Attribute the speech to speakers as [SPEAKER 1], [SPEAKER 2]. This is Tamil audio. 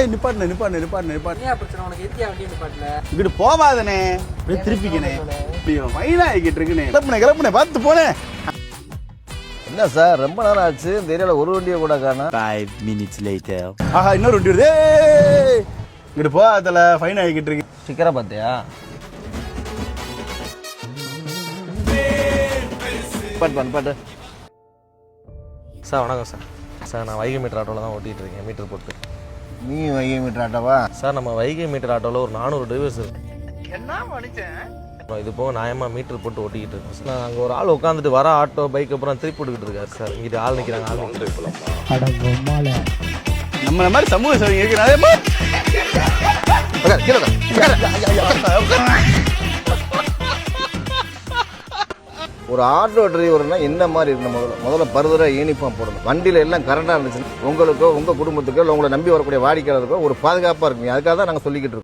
[SPEAKER 1] நிப்பாட்டு.
[SPEAKER 2] ஏன் பிரச்சனை உனக்கு? எதுக்கே வண்டி நிப்பாட்டல?
[SPEAKER 1] இங்கிட்டு போவாதனே, திருப்பிக்கனே, வயலா ஆகிட்டு இருக்குனே. கிளப்புனே பார்த்து போனேன்.
[SPEAKER 3] என்ன சார் ரொம்ப நேரம் ஆச்சு, இந்த ஏரியாவில் ஒரு வண்டியை கூட காணோம்.
[SPEAKER 4] 5 minutes later.
[SPEAKER 1] ஆஹா, இன்னொரு வண்டி வருது. இங்கிட்டு போகாதல ஃபைன் ஆகிட்டு இருக்கு.
[SPEAKER 3] ஸ்டிக்கரா பார்த்தியா? பாட்டு
[SPEAKER 5] சார் வணக்கம் சார். சார் நான் வைகை மீட்டர் ஆட்டோவில் தான் ஓட்டிகிட்டு இருக்கேன், மீட்டர் போட்டு.
[SPEAKER 3] நீ வைகை மீட்டர் ஆட்டோவா?
[SPEAKER 5] சார் நம்ம வைகை மீட்டர் ஆட்டோவில் ஒரு 400 டிரைவர்ஸ் இருக்கு. இது போக நியாயமாக மீட்டர் போட்டு ஓட்டிக்கிட்டு இருக்கோம் சார். நான் அங்கே ஒரு ஆள் உட்காந்துட்டு வர ஆட்டோ பைக் அப்புறம் திருப்பி போட்டுக்கிட்டு இருக்காரு சார். இங்கிட்டு ஆள் நிற்கிறாங்க, ஆள்
[SPEAKER 1] நம்ம மாதிரி சமூக சேவை இருக்கிறாங்க.
[SPEAKER 3] ஒரு ஆட்டோ டிரைவர்னா என்ன மாதிரி இருக்கணும்? முதல்ல பருவரை யூனிஃபார்ம் போடணும். வண்டியில் எல்லாம் கரெக்டாக இருந்துச்சுன்னா உங்களுக்கோ உங்கள் குடும்பத்துக்கோ இல்லை உங்களை நம்பி வரக்கூடிய வாடிக்கையாளருக்கோ ஒரு பாதுகாப்பாக இருக்குங்க. அதுக்காக தான் நாங்கள் சொல்லிக்கிட்டு இருக்கோம்.